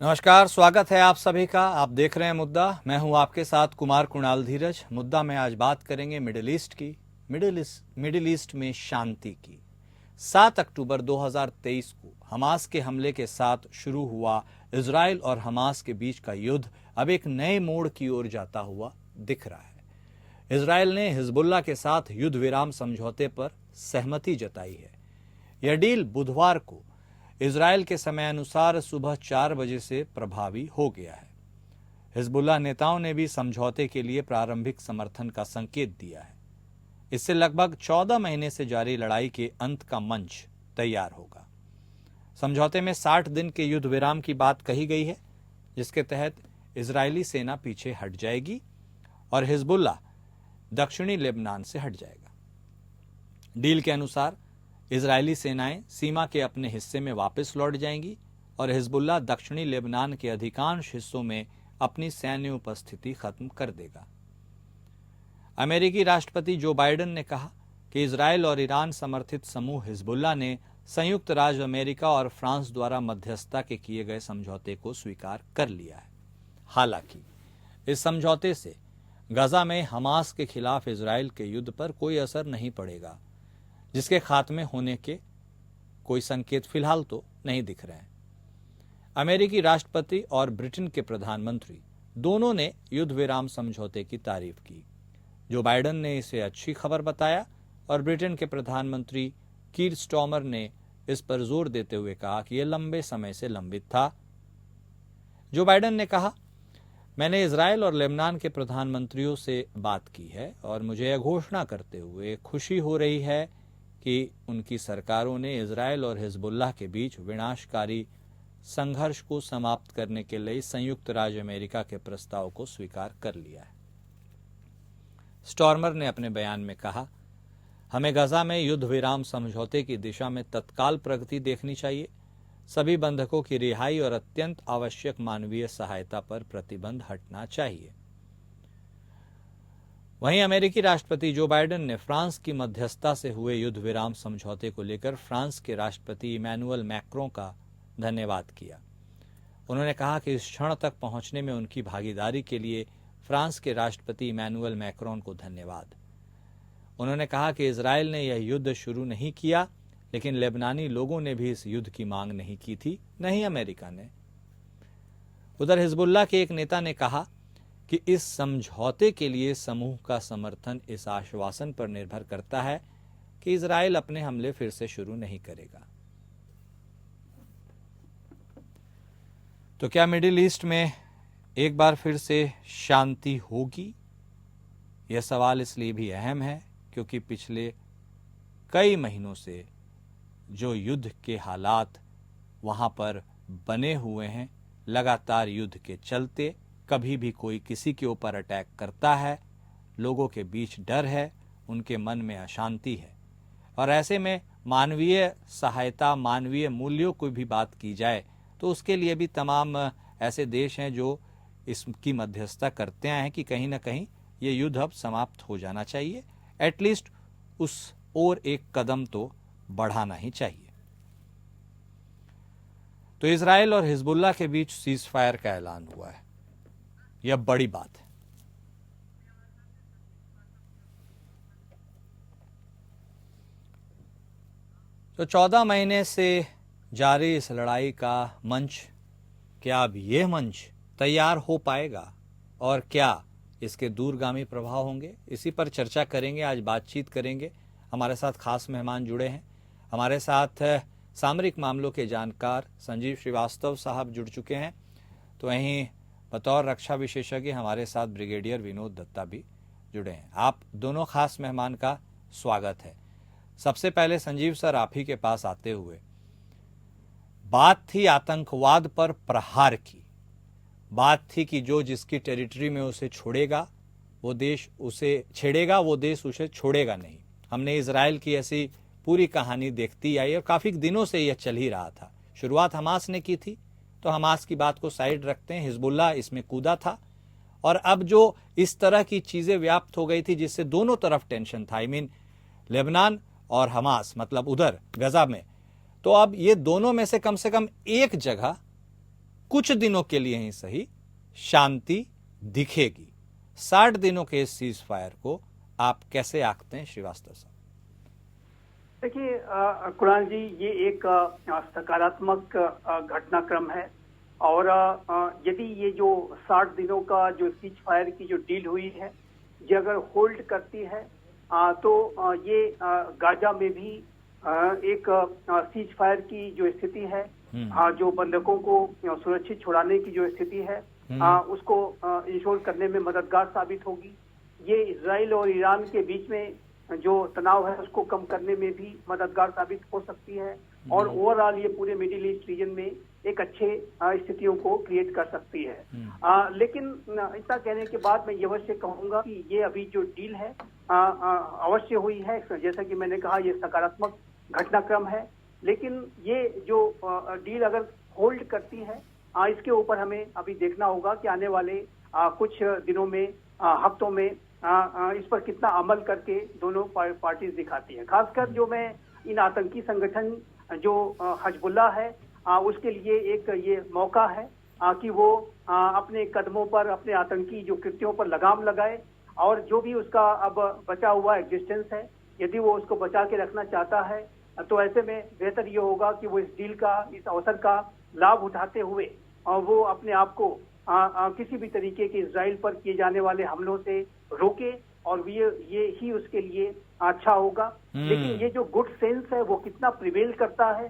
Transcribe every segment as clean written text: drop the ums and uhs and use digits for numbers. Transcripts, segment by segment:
नमस्कार, स्वागत है आप सभी का। आप देख रहे हैं मुद्दा। मैं हूं आपके साथ कुमार कुणाल धीरज। मुद्दा में आज बात करेंगे मिडिल ईस्ट की, मिडिल ईस्ट में शांति की। 7 अक्टूबर 2023 को हमास के हमले के साथ शुरू हुआ इजराइल और हमास के बीच का युद्ध अब एक नए मोड़ की ओर जाता हुआ दिख रहा है। इजराइल ने हिजबुल्लाह के साथ युद्ध विराम समझौते पर सहमति जताई है। यह डील बुधवार को इजराइल के समय अनुसार सुबह 4 बजे से प्रभावी हो गया है। हिजबुल्लाह नेताओं ने भी समझौते के लिए प्रारंभिक समर्थन का संकेत दिया है। इससे लगभग 14 महीने से जारी लड़ाई के अंत का मंच तैयार होगा। समझौते में 60 दिन के युद्ध विराम की बात कही गई है, जिसके तहत इजरायली सेना पीछे हट जाएगी और हिजबुल्लाह दक्षिणी लेबनान से हट जाएगा। डील के अनुसार इजरायली सेनाएं सीमा के अपने हिस्से में वापस लौट जाएंगी और हिजबुल्लाह दक्षिणी लेबनान के अधिकांश हिस्सों में अपनी सैन्य उपस्थिति खत्म कर देगा। अमेरिकी राष्ट्रपति जो बाइडेन ने कहा कि इजराइल और ईरान समर्थित समूह हिजबुल्लाह ने संयुक्त राज्य अमेरिका और फ्रांस द्वारा मध्यस्थता के किए गए समझौते को स्वीकार कर लिया है। हालांकि इस समझौते से गजा में हमास के खिलाफ इजराइल के युद्ध पर कोई असर नहीं पड़ेगा, जिसके खात्मे होने के कोई संकेत फिलहाल तो नहीं दिख रहे हैं। अमेरिकी राष्ट्रपति और ब्रिटेन के प्रधानमंत्री दोनों ने युद्ध विराम समझौते की तारीफ की। जो बाइडेन ने इसे अच्छी खबर बताया और ब्रिटेन के प्रधानमंत्री कीर स्टार्मर ने इस पर जोर देते हुए कहा कि यह लंबे समय से लंबित था। जो बाइडेन ने कहा, मैंने इजराइल और लेबनान के प्रधानमंत्रियों से बात की है और मुझे यह घोषणा करते हुए खुशी हो रही है कि उनकी सरकारों ने इजराइल और हिजबुल्लाह के बीच विनाशकारी संघर्ष को समाप्त करने के लिए संयुक्त राज्य अमेरिका के प्रस्ताव को स्वीकार कर लिया है। स्टार्मर ने अपने बयान में कहा, हमें गजा में युद्ध विराम समझौते की दिशा में तत्काल प्रगति देखनी चाहिए। सभी बंधकों की रिहाई और अत्यंत आवश्यक मानवीय सहायता पर प्रतिबंध हटना चाहिए। वहीं अमेरिकी राष्ट्रपति जो बाइडेन ने फ्रांस की मध्यस्थता से हुए युद्ध विराम समझौते को लेकर फ्रांस के राष्ट्रपति इमैनुअल मैक्रों का धन्यवाद किया। उन्होंने कहा कि इस क्षण तक पहुंचने में उनकी भागीदारी के लिए फ्रांस के राष्ट्रपति इमैनुअल मैक्रों को धन्यवाद। उन्होंने कहा कि इजराइल ने यह युद्ध शुरू नहीं किया, लेकिन लेबनानी लोगों ने भी इस युद्ध की मांग नहीं की थी, न ही अमेरिका ने। उधर हिजबुल्लाह के एक नेता ने कहा कि इस समझौते के लिए समूह का समर्थन इस आश्वासन पर निर्भर करता है कि इजराइल अपने हमले फिर से शुरू नहीं करेगा। तो क्या मिडिल ईस्ट में एक बार फिर से शांति होगी? यह सवाल इसलिए भी अहम है क्योंकि पिछले कई महीनों से जो युद्ध के हालात वहां पर बने हुए हैं, लगातार युद्ध के चलते कभी भी कोई किसी के ऊपर अटैक करता है, लोगों के बीच डर है, उनके मन में अशांति है। और ऐसे में मानवीय सहायता, मानवीय मूल्यों की भी बात की जाए तो उसके लिए भी तमाम ऐसे देश हैं जो इसकी मध्यस्थता करते हैं कि कहीं ना कहीं ये युद्ध अब समाप्त हो जाना चाहिए। एटलीस्ट उस ओर एक कदम तो बढ़ाना ही चाहिए। तो इजराइल और हिजबुल्लाह के बीच सीज फायर का ऐलान हुआ है। यह बड़ी बात है। तो 14 महीने से जारी इस लड़ाई का मंच, क्या अब यह मंच तैयार हो पाएगा और क्या इसके दूरगामी प्रभाव होंगे? इसी पर चर्चा करेंगे, आज बातचीत करेंगे। हमारे साथ खास मेहमान जुड़े हैं। हमारे साथ सामरिक मामलों के जानकार संजीव श्रीवास्तव साहब जुड़ चुके हैं। तो वहीं बतौर रक्षा विशेषज्ञ हमारे साथ ब्रिगेडियर विनोद दत्ता भी जुड़े हैं। आप दोनों खास मेहमान का स्वागत है। सबसे पहले संजीव सर, आप ही के पास आते हुए, बात थी आतंकवाद पर प्रहार की, बात थी कि जो जिसकी टेरिटरी में उसे छोड़ेगा वो देश उसे छेड़ेगा, वो देश उसे छोड़ेगा नहीं। हमने इजराइल की ऐसी पूरी कहानी देखती आई और काफी दिनों से यह चल ही रहा था। शुरुआत हमास ने की थी, तो हमास की बात को साइड रखते हैं, हिजबुल्लाह इसमें कूदा था और अब जो इस तरह की चीजें व्याप्त हो गई थी जिससे दोनों तरफ टेंशन था, लेबनान और हमास, मतलब उधर गजा में, तो अब ये दोनों में से कम एक जगह कुछ दिनों के लिए ही सही शांति दिखेगी। 60 दिनों के इस सीज फायर को आप कैसे आंकते हैं श्रीवास्तव साहब? देखिए कुणाल जी, ये एक सकारात्मक घटनाक्रम है और यदि ये जो 60 दिनों का जो सीज फायर की जो डील हुई है ये अगर होल्ड करती है तो ये गाजा में भी एक सीज फायर की जो स्थिति है, जो बंधकों को सुरक्षित छुड़ाने की जो स्थिति है उसको इंश्योर करने में मददगार साबित होगी। ये इजराइल और ईरान के बीच में जो तनाव है उसको कम करने में भी मददगार साबित हो सकती है और ओवरऑल ये पूरे मिडिल ईस्ट रीजन में एक अच्छे स्थितियों को क्रिएट कर सकती है। लेकिन इतना कहने के बाद मैं ये अवश्य कहूंगा कि ये अभी जो डील है अवश्य हुई है, जैसा कि मैंने कहा ये सकारात्मक घटनाक्रम है, लेकिन ये जो डील अगर होल्ड करती है इसके ऊपर हमें अभी देखना होगा कि आने वाले कुछ दिनों में हफ्तों में इस पर कितना अमल करके दोनों पार्टीज दिखाती है। खासकर जो मैं इन आतंकी संगठन जो हिजबुल्लाह है उसके लिए एक ये मौका है कि वो अपने कदमों पर अपने आतंकी जो कृत्यों पर लगाम लगाए और जो भी उसका अब बचा हुआ एग्जिस्टेंस है यदि वो उसको बचा के रखना चाहता है तो ऐसे में बेहतर ये होगा कि वो इस डील का, इस अवसर का लाभ उठाते हुए वो अपने आप को किसी भी तरीके के इजराइल पर किए जाने वाले हमलों से रोके और ये ही उसके लिए अच्छा होगा। लेकिन ये जो गुड सेंस है वो कितना प्रिवेल करता है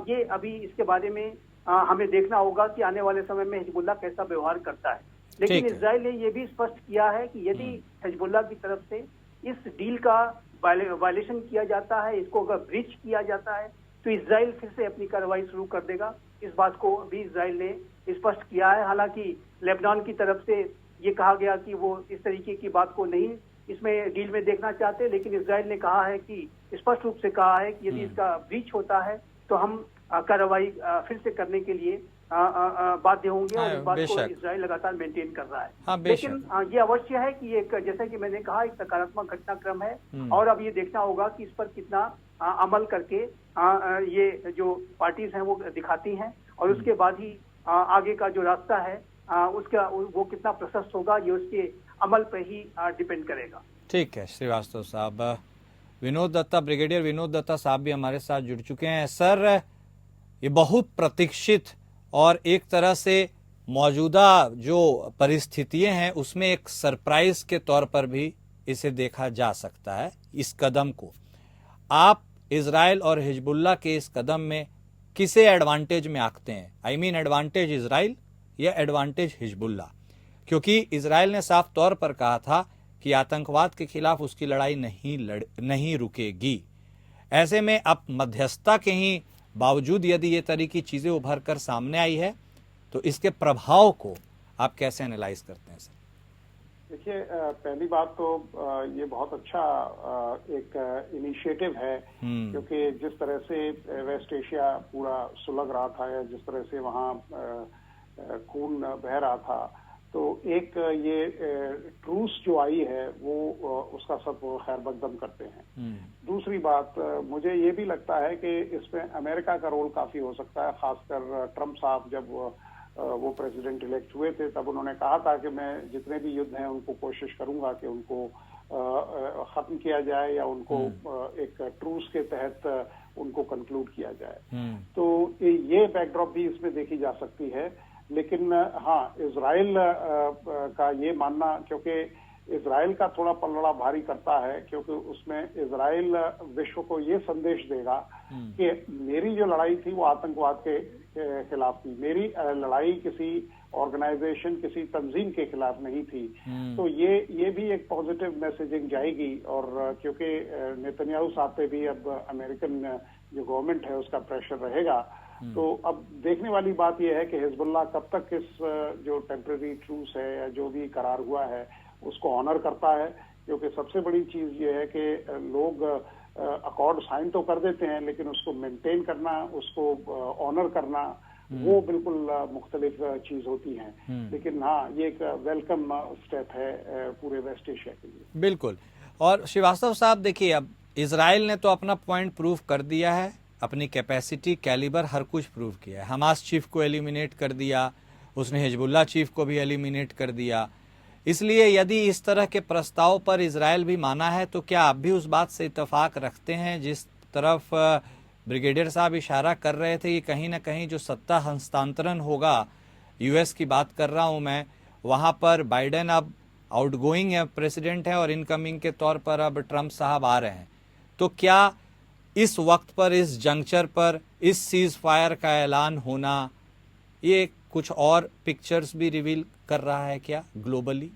ये अभी इसके बारे में हमें देखना होगा कि आने वाले समय में हिजबुल्लाह कैसा व्यवहार करता है। लेकिन इजराइल ने ये भी स्पष्ट किया है कि यदि हिजबुल्लाह की तरफ से इस डील का वायलेशन किया जाता है, इसको अगर ब्रीच किया जाता है तो इजराइल फिर से अपनी कार्रवाई शुरू कर देगा। इस बात को भी इजराइल ने स्पष्ट किया है। हालांकि लेबनान की तरफ से ये कहा गया कि वो इस तरीके की बात को नहीं इसमें डील में देखना चाहते, लेकिन इजराइल ने कहा है कि स्पष्ट रूप से कहा है कि यदि इसका ब्रीच होता है तो हम कार्रवाई फिर से करने के लिए बाध्य होंगे और इस बात को इजराइल लगातार मेंटेन कर रहा है। लेकिन ये अवश्य है कि एक, जैसा कि मैंने कहा, एक सकारात्मक घटनाक्रम है और अब ये देखना होगा कि इस पर कितना अमल करके ये जो पार्टीज हैं वो दिखाती हैं और उसके बाद ही आगे का जो रास्ता है उसका वो कितना प्रशस्त होगा ये उसके अमल पर ही डिपेंड करेगा। ठीक है श्रीवास्तव साहब। विनोद दत्ता, ब्रिगेडियर विनोद दत्ता साहब भी हमारे साथ जुड़ चुके हैं। सर, ये बहुत प्रतीक्षित और एक तरह से मौजूदा जो परिस्थितियां हैं उसमें एक सरप्राइज के तौर पर भी इसे देखा जा सकता है। इस कदम को आप इजराइल और हिजबुल्लाह के इस कदम में किसे एडवांटेज में आंकते हैं? आई मीन एडवांटेज इजराइल या एडवांटेज हिजबुल्लाह? क्योंकि इजराइल ने साफ तौर पर कहा था कि आतंकवाद के खिलाफ उसकी लड़ाई नहीं रुकेगी। ऐसे में अब मध्यस्थता के ही बावजूद यदि ये तरह की चीजें उभर कर सामने आई है तो इसके प्रभाव को आप कैसे एनालाइज करते हैं सर? देखिए, पहली बात तो ये बहुत अच्छा एक इनिशिएटिव है क्योंकि जिस तरह से वेस्ट एशिया पूरा सुलग रहा था या जिस तरह से वहाँ खून बह रहा था तो एक ये ट्रूस जो आई है वो उसका सब खैर मकदम करते हैं। दूसरी बात, मुझे ये भी लगता है कि इसमें अमेरिका का रोल काफी हो सकता है। खासकर ट्रम्प साहब जब वो प्रेसिडेंट इलेक्ट हुए थे तब उन्होंने कहा था कि मैं जितने भी युद्ध हैं उनको कोशिश करूंगा कि उनको खत्म किया जाए या उनको एक ट्रूस के तहत उनको कंक्लूड किया जाए। तो ये बैकड्रॉप भी इसमें देखी जा सकती है। लेकिन हाँ, इजराइल का ये मानना, क्योंकि इजराइल का थोड़ा पलड़ा भारी करता है क्योंकि उसमें इजराइल विश्व को ये संदेश देगा कि मेरी जो लड़ाई थी वो आतंकवाद के खिलाफ थी, मेरी लड़ाई किसी ऑर्गेनाइजेशन, किसी तंजीम के खिलाफ नहीं थी। तो ये भी एक पॉजिटिव मैसेजिंग जाएगी। और क्योंकि नेतन्याहू साहब पे भी अब अमेरिकन जो गवर्नमेंट है उसका प्रेशर रहेगा, तो अब देखने वाली बात यह है कि हिजबुल्लाह कब तक इस जो टेम्परेरी ट्रूस है या जो भी करार हुआ है उसको ऑनर करता है। क्योंकि सबसे बड़ी चीज ये है कि लोग अकॉर्ड साइन तो कर देते हैं लेकिन उसको मेंटेन करना, उसको ऑनर करना, वो बिल्कुल मुख्तलिफ चीज होती है। लेकिन हाँ, ये एक वेलकम स्टेप है पूरे वेस्ट एशिया के लिए। बिल्कुल। और श्रीवास्तव साहब देखिए, अब इजराइल ने तो अपना पॉइंट प्रूव कर दिया है अपनी कैपेसिटी, कैलिबर, हर कुछ प्रूव किया है। हमास चीफ को एलिमिनेट कर दिया, उसने हिजबुल्लाह चीफ को भी एलिमिनेट कर दिया। इसलिए यदि इस तरह के प्रस्ताव पर इजराइल भी माना है तो क्या आप भी उस बात से इत्तेफाक रखते हैं जिस तरफ ब्रिगेडियर साहब इशारा कर रहे थे कि कहीं ना कहीं जो सत्ता हस्तांतरण होगा, यूएस की बात कर रहा हूं मैं, वहां पर बाइडेन अब आउटगोइंग प्रेसिडेंट है और इनकमिंग के तौर पर अब ट्रंप साहब आ रहे हैं, तो क्या इस वक्त पर, इस जंक्चर पर, इस सीज फायर का ऐलान होना ये कुछ और पिक्चर्स भी रिवील कर रहा है क्या ग्लोबली?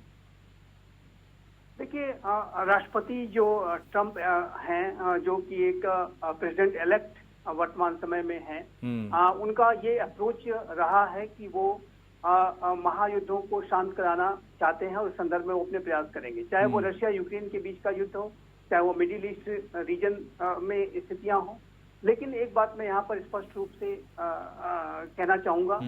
देखिए, राष्ट्रपति जो ट्रंप हैं, जो कि एक प्रेसिडेंट इलेक्ट वर्तमान समय में हैं, उनका ये अप्रोच रहा है कि वो महायुद्धों को शांत कराना चाहते हैं और उस संदर्भ में वो अपने प्रयास करेंगे, चाहे वो रशिया यूक्रेन के बीच का युद्ध हो, चाहे वो मिडिल ईस्ट रीजन में स्थितियां हो। लेकिन एक बात मैं यहाँ पर स्पष्ट रूप से कहना चाहूंगा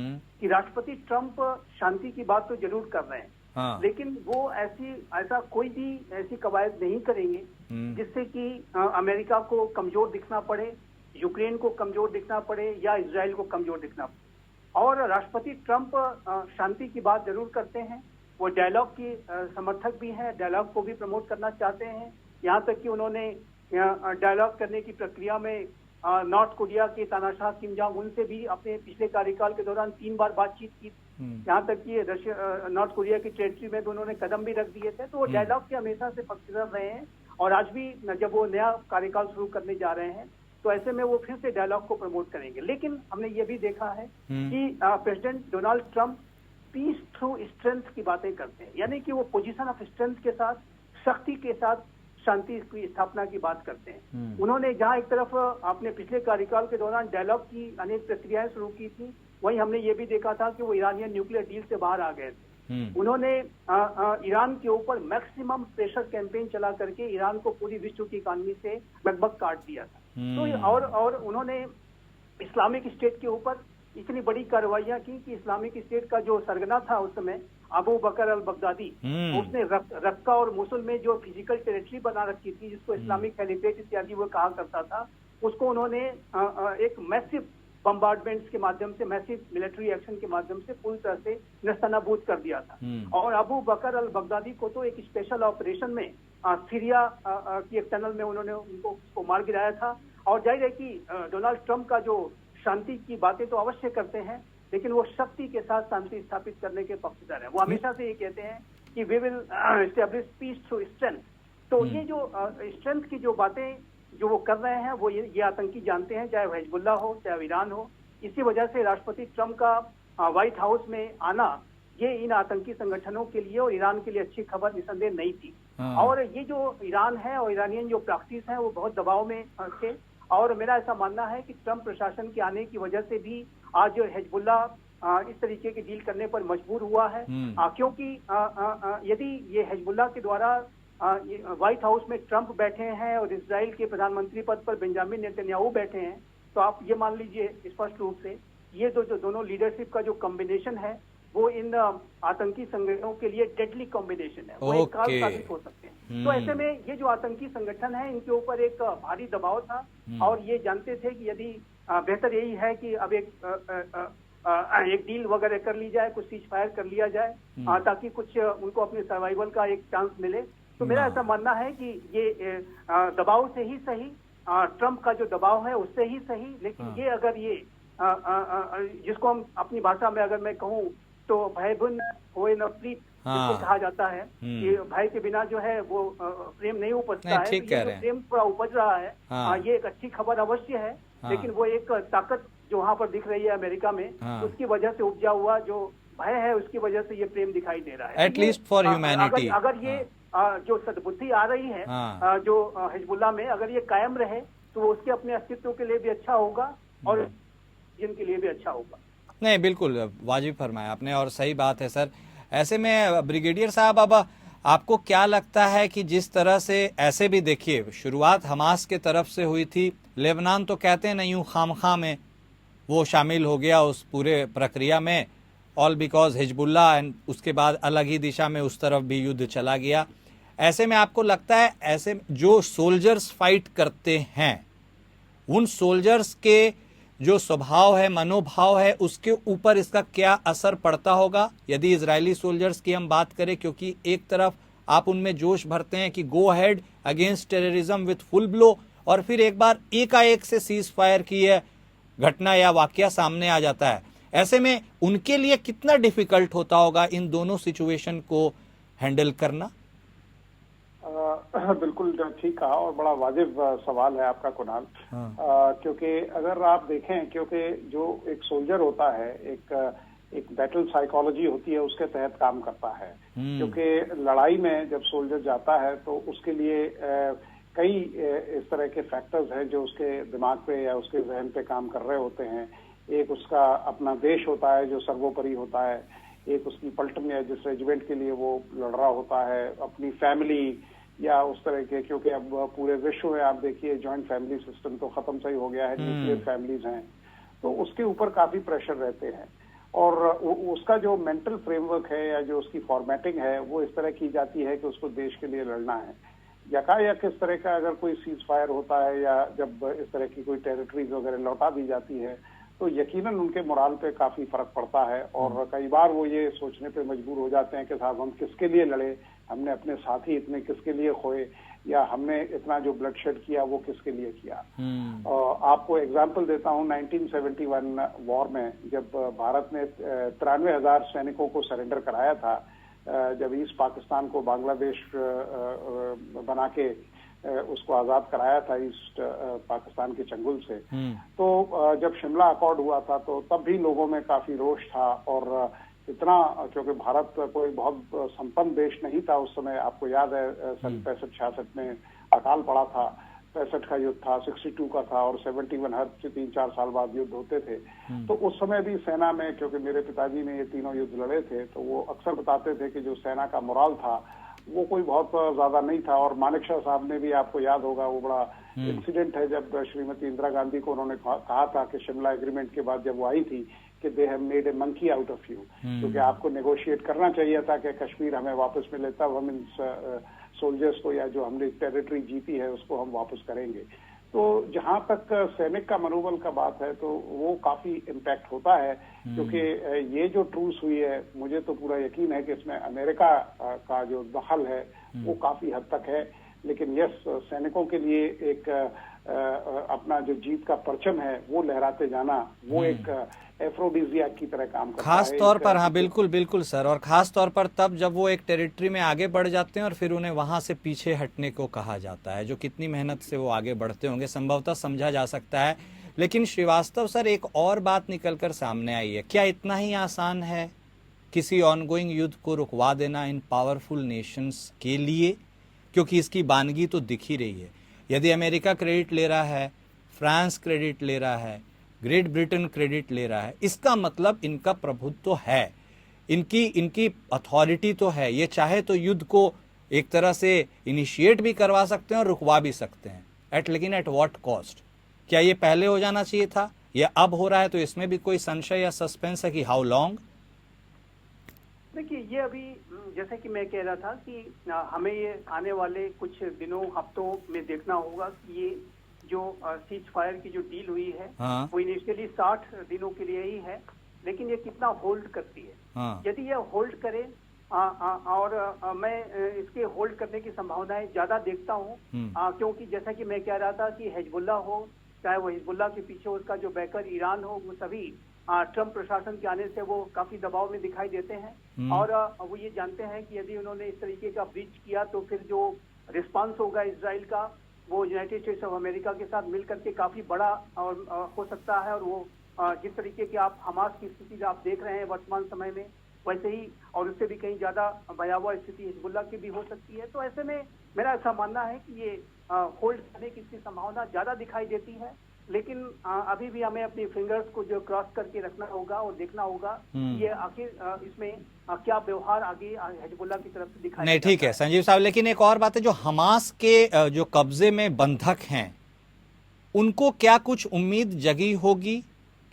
कि राष्ट्रपति ट्रंप शांति की बात तो जरूर कर रहे हैं, हाँ। लेकिन वो ऐसा कोई भी ऐसी कवायद नहीं करेंगे जिससे कि अमेरिका को कमजोर दिखना पड़े, यूक्रेन को कमजोर दिखना पड़े या इजराइल को कमजोर दिखना पड़े। और राष्ट्रपति ट्रंप शांति की बात जरूर करते हैं, वो डायलॉग की समर्थक भी हैं, डायलॉग को भी प्रमोट करना चाहते हैं। यहाँ तक कि उन्होंने डायलॉग करने की प्रक्रिया में नॉर्थ कोरिया के तानाशाह किम जोंग उन से भी अपने पिछले कार्यकाल के दौरान 3 बार बातचीत की। यहाँ तक कि रशिया नॉर्थ कोरिया की टेरिटरी में भी उन्होंने कदम भी रख दिए थे। तो वो डायलॉग के हमेशा से पक्षधर रहे हैं और आज भी जब वो नया कार्यकाल शुरू करने जा रहे हैं तो ऐसे में वो फिर से डायलॉग को प्रमोट करेंगे। लेकिन हमने ये भी देखा है कि president Donald Trump peace through strength की बातें करते हैं, यानी कि वो पोजीशन ऑफ स्ट्रेंथ के साथ, शक्ति के साथ शांति की स्थापना की बात करते हैं। उन्होंने जहां एक तरफ अपने पिछले कार्यकाल के दौरान डायलॉग की अनेक प्रक्रियाएं शुरू की थी, वहीं हमने ये भी देखा था कि वो ईरानियन न्यूक्लियर डील से बाहर आ गए थे। उन्होंने ईरान के ऊपर मैक्सिमम प्रेशर कैंपेन चला करके ईरान को पूरी विश्व की इकॉनमी से लगभग काट दिया था। तो और उन्होंने इस्लामिक स्टेट के ऊपर इतनी बड़ी कार्रवाइयां की कि इस्लामिक स्टेट का जो सरगना था उस समय अबू बकर अल बगदादी, उसने रक्का और मोसुल में जो फिजिकल टेरिटरी बना रखी थी जिसको इस्लामिक खलीफेट इत्यादि वो कहा करता था, उसको उन्होंने एक मैसिव बम्बार्डमेंट्स के माध्यम से, मैसिव मिलिट्री एक्शन के माध्यम से पूरी तरह से नस्तनाबूद कर दिया था। और अबू बकर अल बगदादी को तो एक स्पेशल ऑपरेशन में सीरिया की एक टनल में उन्होंने उसको मार गिराया था। और जाहिर है कि डोनाल्ड ट्रंप का जो शांति की बातें तो अवश्य करते हैं, लेकिन वो शक्ति के साथ शांति स्थापित करने के पक्षधर हैं। वो हमेशा से ये कहते हैं कि we will establish peace through strength. तो ये जो स्ट्रेंथ की जो बातें जो वो कर रहे हैं, वो ये आतंकी जानते हैं, चाहे हिजबुल्ला हो चाहे ईरान हो। इसी वजह से राष्ट्रपति ट्रंप का व्हाइट हाउस में आना ये इन आतंकी संगठनों के लिए और ईरान के लिए अच्छी खबर निसंदेह नहीं थी। और ये जो ईरान है और ईरानियन जो प्रैक्टिस है वो बहुत दबाव में थे। और मेरा ऐसा मानना है कि ट्रंप प्रशासन के आने की वजह से भी आज हिजबुल्ला इस तरीके की डील करने पर मजबूर हुआ है, क्योंकि यदि ये हिजबुल्ला के द्वारा व्हाइट हाउस में ट्रंप बैठे हैं और इजराइल के प्रधानमंत्री पद पर बेंजामिन नेतन्याहू बैठे हैं, तो आप ये मान लीजिए स्पष्ट रूप से ये जो दोनों लीडरशिप का जो कॉम्बिनेशन है वो इन आतंकी संगठनों के लिए डेडली कॉम्बिनेशन है, वो एक काल साबित हो सकते हैं। तो ऐसे में ये जो आतंकी संगठन है इनके ऊपर एक भारी दबाव था और ये जानते थे कि यदि बेहतर यही है कि अब एक डील वगैरह कर ली जाए, कुछ सीज फायर कर लिया जाए ताकि कुछ उनको अपने सर्वाइवल का एक चांस मिले। तो मेरा ऐसा मानना है कि ये दबाव से ही सही, ट्रंप का जो दबाव है उससे ही सही, लेकिन ये अगर ये जिसको हम अपनी भाषा में अगर मैं कहूँ तो भय बुन होए न प्रीत जिसको कहा जाता है कि भय के बिना जो है वो प्रेम नहीं उपजता है। तो ये जो प्रेम पूरा उपज रहा है ये एक अच्छी खबर अवश्य है, लेकिन वो एक ताकत जो वहाँ पर दिख रही है अमेरिका में, उसकी वजह से उपजा हुआ जो भय है उसकी वजह से ये प्रेम दिखाई दे रहा है। एटलीस्ट फॉर ह्यूमैनिटी अगर ये जो सद्बुद्धि आ रही है जो हिजबुल्लाह में अगर ये कायम रहे तो उसके अपने अस्तित्व के लिए भी अच्छा होगा और जिनके लिए भी अच्छा होगा। नहीं, बिल्कुल वाजिब फरमाया आपने और सही बात है सर। ऐसे में ब्रिगेडियर साहब, अब आपको क्या लगता है कि जिस तरह से, ऐसे भी देखिए शुरुआत हमास के तरफ से हुई थी, लेबनान तो कहते हैं ना यूं खामखा में वो शामिल हो गया उस पूरे प्रक्रिया में, ऑल बिकॉज हिजबुल्ला, एंड उसके बाद अलग ही दिशा में उस तरफ भी युद्ध चला गया। ऐसे में आपको लगता है ऐसे जो सोल्जर्स फाइट करते हैं उन सोल्जर्स के जो स्वभाव है, मनोभाव है, उसके ऊपर इसका क्या असर पड़ता होगा यदि इजरायली सोल्जर्स की हम बात करें? क्योंकि एक तरफ आप उनमें जोश भरते हैं कि go head against terrorism with full blow, और फिर एक बार एकाएक से सीज फायर की यह घटना या वाकया सामने आ जाता है। ऐसे में उनके लिए कितना डिफिकल्ट होता होगा इन दोनों सिचुएशन को हैंडल करना? बिल्कुल ठीक कहा और बड़ा वाजिब सवाल है आपका कुणाल। क्योंकि अगर आप देखें, क्योंकि जो एक सोल्जर होता है, एक बैटल साइकोलॉजी होती है, उसके तहत काम करता है। क्योंकि लड़ाई में जब सोल्जर जाता है तो उसके लिए कई इस तरह के फैक्टर्स हैं जो उसके दिमाग पे या उसके जहन पे काम कर रहे होते हैं। एक उसका अपना देश होता है जो सर्वोपरि होता है, एक उसकी पलटन या जिस रेजिमेंट के लिए वो लड़ रहा होता है, अपनी फैमिली या उस तरह के, क्योंकि अब पूरे विश्व में आप देखिए जॉइंट फैमिली सिस्टम तो खत्म सही हो गया है, न्यूक्लियर फैमिलीज हैं, तो उसके ऊपर काफी प्रेशर रहते हैं। और उसका जो मेंटल फ्रेमवर्क है या जो उसकी फॉर्मेटिंग है वो इस तरह की जाती है कि उसको देश के लिए लड़ना है। यकायक इस तरह का अगर कोई सीज फायर होता है या जब इस तरह की कोई टेरिटरीज वगैरह लौटा दी जाती है तो यकीनन उनके मोराल पे काफी फर्क पड़ता है। और कई बार वो ये सोचने पे मजबूर हो जाते हैं कि साहब हम किसके लिए लड़े, हमने अपने साथी इतने किसके लिए खोए, या हमने इतना जो ब्लड शेड किया वो किसके लिए किया। आपको एग्जांपल देता हूँ, 1971 वॉर में जब भारत ने 93,000 सैनिकों को सरेंडर कराया था, जब ईस्ट पाकिस्तान को बांग्लादेश बना के उसको आजाद कराया था ईस्ट पाकिस्तान के चंगुल से, तो जब शिमला अकॉर्ड हुआ था तो तब भी लोगों में काफी रोष था। और इतना, क्योंकि भारत कोई बहुत संपन्न देश नहीं था उस समय, आपको याद है सन 65-66 में अकाल पड़ा था, 65 का युद्ध था, 62 का था और 71 हर 3-4 साल बाद युद्ध होते थे। तो उस समय भी सेना में, क्योंकि मेरे पिताजी ने ये तीनों युद्ध लड़े थे, तो वो अक्सर बताते थे कि जो सेना का मोराल था वो कोई बहुत ज्यादा नहीं था। और मानेकशॉ साहब ने भी, आपको याद होगा, वो बड़ा इंसिडेंट है जब श्रीमती इंदिरा गांधी को उन्होंने कहा था कि शिमला एग्रीमेंट के बाद जब वो आई थी कि they have made a monkey out of you, क्योंकि आपको नेगोशिएट करना चाहिए था कि कश्मीर हमें वापस मिले, तब हम इन सोल्जर्स को या जो हमने टेरिटरी जीती है उसको हम वापस करेंगे। तो जहां तक सैनिक का मनोबल का बात है तो वो काफी इम्पैक्ट होता है, क्योंकि ये जो ट्रूस हुई है, मुझे तो पूरा यकीन है कि इसमें अमेरिका का जो दखल है वो काफी हद तक है। लेकिन यस, सैनिकों के लिए एक अपना जो जीत का परचम है वो लहराते जाना, वो एक एफ्रोडीजियाक की तरह काम करता है खास तौर पर। हाँ बिल्कुल बिल्कुल सर, और खास तौर पर तब जब वो एक टेरिटरी में आगे बढ़ जाते हैं और फिर उन्हें वहां से पीछे हटने को कहा जाता है, जो कितनी मेहनत से वो आगे बढ़ते होंगे संभवतः समझा जा सकता है। लेकिन श्रीवास्तव सर, एक और बात निकलकर सामने आई है, क्या इतना ही आसान है किसी ऑनगोइंग युद्ध को रुकवा देना इन पावरफुल नेशंस के लिए? क्योंकि इसकी बानगी तो दिख ही रही है। यदि अमेरिका क्रेडिट ले रहा है, फ्रांस क्रेडिट ले रहा है, ग्रेट ब्रिटेन क्रेडिट ले रहा है, इसका मतलब इनका प्रभुत्व तो है, इनकी अथॉरिटी तो है। ये चाहे तो युद्ध को एक तरह से इनिशिएट भी करवा सकते हैं और रुकवा भी सकते हैं, लेकिन एट व्हाट कॉस्ट? क्या ये पहले हो जाना चाहिए था, या अब हो रहा है तो इसमें भी कोई संशय या सस्पेंस है कि हाउ लॉन्ग? देखिए, ये अभी जैसे कि मैं कह रहा था कि हमें ये आने वाले कुछ दिनों, हफ्तों में देखना होगा कि ये जो सीज फायर की जो डील हुई है, हाँ। वो इनिशियली 60 दिनों के लिए ही है, लेकिन ये कितना होल्ड करती है। हाँ। यदि ये होल्ड करे, और मैं इसके होल्ड करने की संभावनाएं ज्यादा देखता हूँ, क्योंकि जैसा कि मैं कह रहा था कि हिजबुल्लाह हो, चाहे वो हिजबुल्लाह के पीछे उसका जो बैकर ईरान हो, वो सभी ट्रम्प प्रशासन के आने से वो काफी दबाव में दिखाई देते हैं। और वो ये जानते हैं कि यदि उन्होंने इस तरीके का ब्रीच किया तो फिर जो रिस्पांस होगा इजराइल का, वो यूनाइटेड स्टेट्स ऑफ अमेरिका के साथ मिलकर के काफी बड़ा और हो सकता है। और वो जिस तरीके की आप हमास की स्थिति आप देख रहे हैं वर्तमान समय में, वैसे ही और उससे भी कहीं ज्यादा भयावह स्थिति हिजबुल्लाह की भी हो सकती है। तो ऐसे में मेरा ऐसा मानना है कि ये होल्ड करने की इसकी संभावना ज्यादा दिखाई देती है, लेकिन अभी भी हमें अपनी फिंगर्स को जो क्रॉस करके रखना होगा और देखना होगा ये आखिर इसमें क्या व्यवहार आगे हिजबुल्लाह की तरफ से दिखाई नहीं। ठीक है संजीव साहब, लेकिन एक और बात है, जो हमास के जो कब्जे में बंधक हैं, उनको क्या कुछ उम्मीद जगी होगी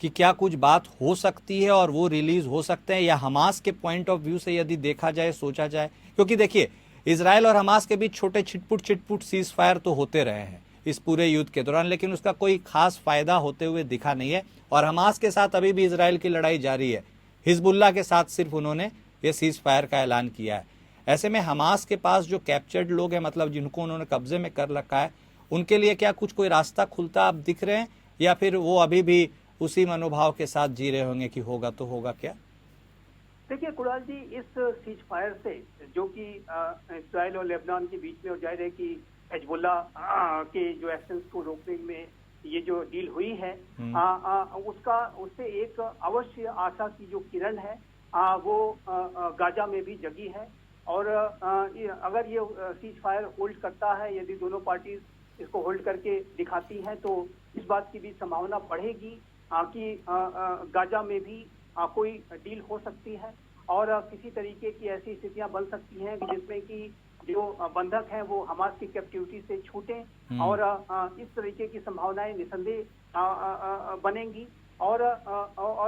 कि क्या कुछ बात हो सकती है और वो रिलीज हो सकते हैं, या हमास के पॉइंट ऑफ व्यू से यदि देखा जाए, सोचा जाए? क्योंकि देखिए, इजराइल और हमास के बीच छोटे छिटपुट सीज फायर तो होते रहे हैं, इस पूरे युद्ध के दौरान, लेकिन उसका कोई खास फायदा होते हुए दिखा नहीं है। और हमास के साथ अभी भी इजराइल की लड़ाई जारी है। हिजबुल्लाह के साथ सिर्फ उन्होंने ये सीज फायर का ऐलान किया है। ऐसे में हमास के पास जो कैप्चर्ड लोग हैं, मतलब जिनको उन्होंने कब्जे में कर रखा है, उनके लिए क्या कुछ कोई रास्ता खुलता आप दिख रहे हैं, या फिर वो अभी भी उसी मनोभाव के साथ जी रहे होंगे कि होगा तो होगा क्या? देखिए कुणाल जी, इस सीज फायर से जो कि इस्राइल और लेबनान के बीच में, और जाहिर है कि हिजबुल्ला के जो एक्शंस को रोकने में ये जो डील हुई है, उससे एक अवश्य आशा की जो किरण है वो गाजा में भी जगी है। और अगर ये सीज फायर होल्ड करता है, यदि दोनों पार्टीज इसको होल्ड करके दिखाती हैं, तो इस बात की भी संभावना बढ़ेगी कि गाजा में भी कोई डील हो सकती है और किसी तरीके की ऐसी स्थितियां बन सकती हैं जिसमें कि जो बंधक हैं वो हमास की कैप्टिविटी से छूटें, और इस तरीके की संभावनाएं निसंदेह बनेंगी। और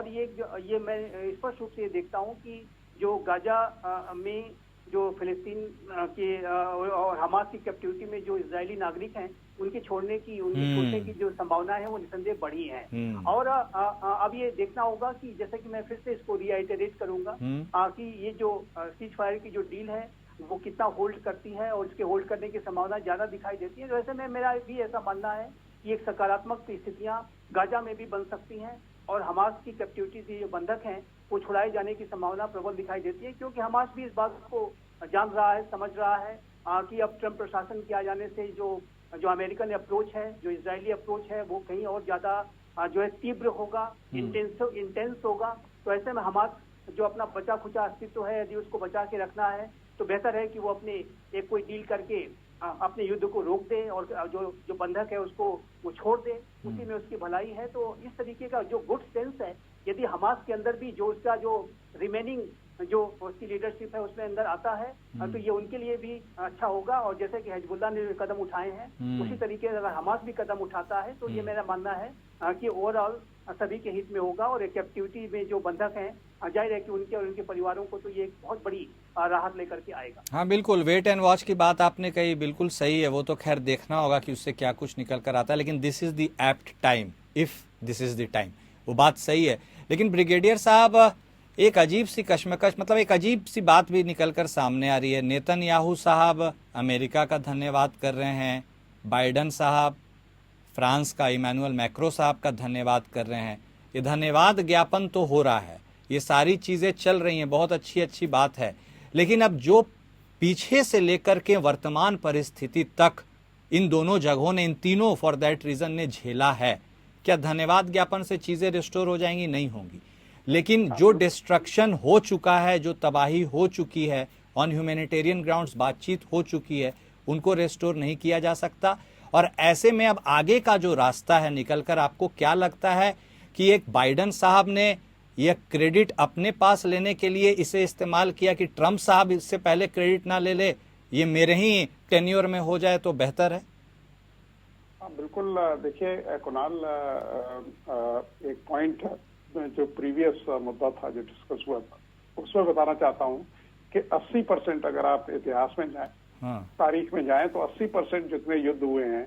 ये मैं स्पष्ट रूप से देखता हूं कि जो गाजा में जो फिलिस्तीन के और हमास की कैप्टिविटी में जो इजरायली नागरिक हैं, उनके छूटने की जो संभावना है वो निसंदेह बढ़ी है। और अब ये देखना होगा कि जैसे कि मैं फिर से इसको रिआइटरेट करूंगा कि ये जो सीज फायर की जो डील है वो कितना होल्ड करती है, और इसके होल्ड करने की संभावना ज्यादा दिखाई देती है। तो ऐसे में मेरा भी ऐसा मानना है कि एक सकारात्मक स्थितियां गाजा में भी बन सकती हैं, और हमास की कैप्टिविटी से जो बंधक हैं वो छुड़ाए जाने की संभावना प्रबल दिखाई देती है, क्योंकि हमास भी इस बात को जान रहा है, समझ रहा है कि अब ट्रंप प्रशासन के आ जाने से जो अमेरिकन अप्रोच है, जो इजरायली अप्रोच है, वो कहीं और ज्यादा जो है तीव्र होगा, इंटेंस होगा। तो ऐसे में हमास जो अपना बचा खुचा अस्तित्व है, यदि उसको बचा के रखना है तो बेहतर है कि वो अपने एक कोई डील करके अपने युद्ध को रोक दे, और जो बंधक है उसको वो छोड़ दे, उसी में उसकी भलाई है। तो इस तरीके का जो गुड सेंस है, यदि हमास के अंदर भी जो उसका जो रिमेनिंग जो उसकी लीडरशिप है उसमें अंदर आता है, तो ये उनके लिए भी अच्छा होगा। और जैसे कि हिजबुल्लाह ने कदम उठाए हैं, उसी तरीके से अगर हमास भी कदम उठाता है तो ये मेरा मानना है कि ओवरऑल सभी के हित में होगा। और एक कैप्टिविटी में जो बंधक हैं, जाहिर है कि उनके और उनके परिवारों को तो ये एक बहुत बड़ी राहत लेकर के आएगा। हाँ बिल्कुल, वेट एंड वॉच की बात आपने कही, बिल्कुल सही है। वो तो खैर देखना होगा कि उससे क्या कुछ निकल कर आता है, लेकिन this is the apt time, if this is the time, वो बात सही है। लेकिन ब्रिगेडियर साहब, एक अजीब सी कश्मकश, मतलब एक अजीब सी बात भी निकलकर सामने आ रही है। नेतन्याहू साहब अमेरिका का धन्यवाद कर रहे हैं, बाइडन साहब फ्रांस का इमैनुअल मैक्रो साहब का धन्यवाद कर रहे हैं। ये धन्यवाद ज्ञापन तो हो रहा है, ये सारी चीजें चल रही हैं, बहुत अच्छी अच्छी बात है। लेकिन अब जो पीछे से लेकर के वर्तमान परिस्थिति तक इन दोनों जगहों ने, इन तीनों फॉर दैट रीजन ने झेला है, क्या धन्यवाद ज्ञापन से चीजें रिस्टोर हो जाएंगी? नहीं होंगी। लेकिन जो डिस्ट्रक्शन हो चुका है, जो तबाही हो चुकी है, ऑन ह्यूमैनिटेरियन ग्राउंड्स बातचीत हो चुकी है, उनको रेस्टोर नहीं किया जा सकता। और ऐसे में अब आगे का जो रास्ता है निकलकर, आपको क्या लगता है कि एक बाइडन साहब ने यह क्रेडिट अपने पास लेने के लिए इसे इस्तेमाल किया कि ट्रंप साहब इससे पहले क्रेडिट ना ले ले, ये मेरे ही टेन्योर में हो जाए तो बेहतर है? बिल्कुल। देखिए कुणाल, एक पॉइंट जो प्रीवियस मुद्दा था जो डिस्कस हुआ था, उसमें बताना चाहता हूं कि 80% अगर आप इतिहास में जाएं, तारीख में जाएं, तो 80% जितने युद्ध हुए हैं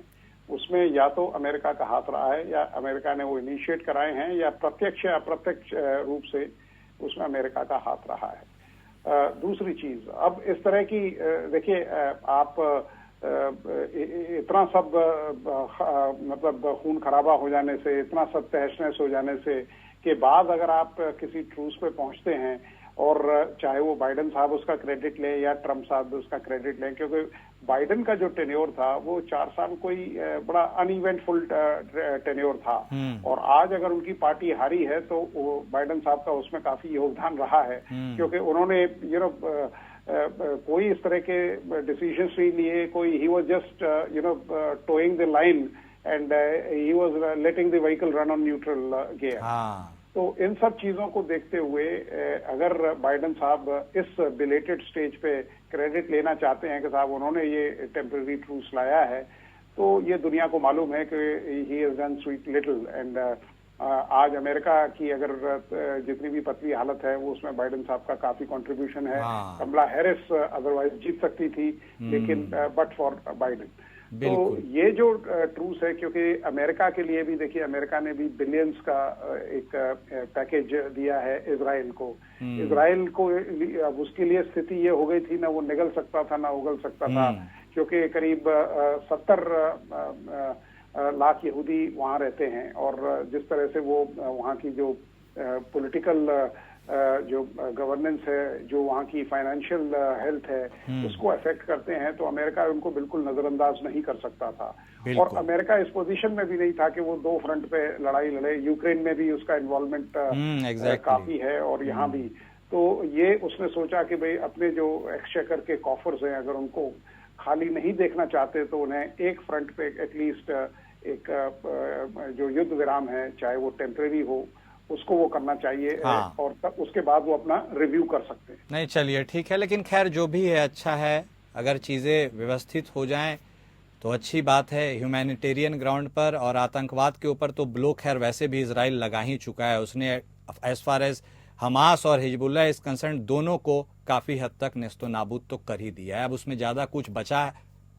उसमें या तो अमेरिका का हाथ रहा है, या अमेरिका ने वो इनिशिएट कराए हैं, या प्रत्यक्ष या अप्रत्यक्ष रूप से उसमें अमेरिका का हाथ रहा है। दूसरी चीज, अब इस तरह की देखिए, आप इतना सब मतलब खून खराबा हो जाने से, इतना सब तहस नहस हो जाने से के बाद अगर आप किसी ट्रूस पे पहुंचते हैं, और चाहे वो बाइडन साहब उसका क्रेडिट लें या ट्रंप साहब उसका क्रेडिट लें, क्योंकि बाइडन का जो टेन्योर था वो 4 साल कोई बड़ा अनइवेंटफुल टेन्योर था, और आज अगर उनकी पार्टी हारी है तो वो बाइडन साहब का उसमें काफी योगदान रहा है, क्योंकि उन्होंने कोई इस तरह के डिसीजंस नहीं लिए, कोई he was just towing the line and he was letting the vehicle run on neutral gear. तो इन सब चीजों को देखते हुए अगर बाइडन साहब इस बिलेटेड स्टेज पे क्रेडिट लेना चाहते हैं कि साहब उन्होंने ये टेम्पररी ट्रूस लाया है, तो ये दुनिया को मालूम है कि he has done sweet little. And आज अमेरिका की अगर जितनी भी पतली हालत है वो उसमें बाइडन साहब का काफी कंट्रीब्यूशन है। कमला हैरिस अदरवाइज जीत सकती थी, लेकिन बट फॉर बाइडन। बिल्कुल। तो ये जो ट्रूस है, क्योंकि अमेरिका के लिए भी देखिए, अमेरिका ने भी बिलियंस का एक पैकेज दिया है इजराइल को। इजराइल को अब उसके लिए स्थिति ये हो गई थी, ना वो निगल सकता था ना उगल सकता था, क्योंकि करीब 70 लाख यहूदी वहां रहते हैं, और जिस तरह से वो वहां की जो पॉलिटिकल जो गवर्नेंस है, जो वहाँ की फाइनेंशियल हेल्थ है, उसको अफेक्ट करते हैं, तो अमेरिका उनको बिल्कुल नजरअंदाज नहीं कर सकता था। और अमेरिका इस पोजीशन में भी नहीं था कि वो दो फ्रंट पे लड़ाई लड़े। यूक्रेन में भी उसका इन्वॉल्वमेंट काफी है, और यहाँ भी। तो ये उसने सोचा कि भाई अपने जो एक्सचेकर के कॉफर्स हैं, अगर उनको खाली नहीं देखना चाहते तो उन्हें एक फ्रंट पे एटलीस्ट एक जो युद्ध विराम है, चाहे वो टेम्परेरी हो, उसको वो करना चाहिए। हाँ। और तब उसके बाद वो अपना रिव्यू कर सकते हैं। नहीं, चलिए ठीक है, लेकिन खैर जो भी है अच्छा है। अगर चीज़ें व्यवस्थित हो जाएं तो अच्छी बात है। ह्यूमैनिटेरियन ग्राउंड पर और आतंकवाद के ऊपर तो ब्लो खैर वैसे भी इजराइल लगा ही चुका है। उसने एज फार एज हमास और हिजबुल्ला इस कंसर्न दोनों को काफ़ी हद तक नेस्तो नाबूद तो कर ही दिया है। अब उसमें ज़्यादा कुछ बचा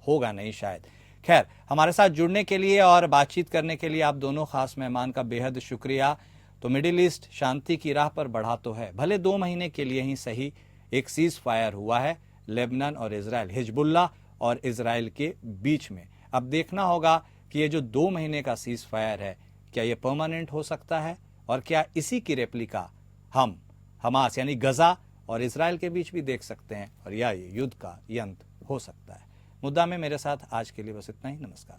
होगा नहीं शायद। खैर, हमारे साथ जुड़ने के लिए और बातचीत करने के लिए आप दोनों खास मेहमान का बेहद शुक्रिया। तो मिडिल ईस्ट शांति की राह पर बढ़ा तो है, भले 2 महीने के लिए ही सही। एक सीज फायर हुआ है लेबनान और इजराइल, हिजबुल्ला और इजराइल के बीच में। अब देखना होगा कि ये जो 2 महीने का सीज फायर है, क्या ये परमानेंट हो सकता है, और क्या इसी की रेप्लिका हम हमास यानी गजा और इजराइल के बीच भी देख सकते हैं, और या ये युद्ध का ये अंत हो सकता है। मुद्दा में मेरे साथ आज के लिए बस इतना ही। नमस्कार।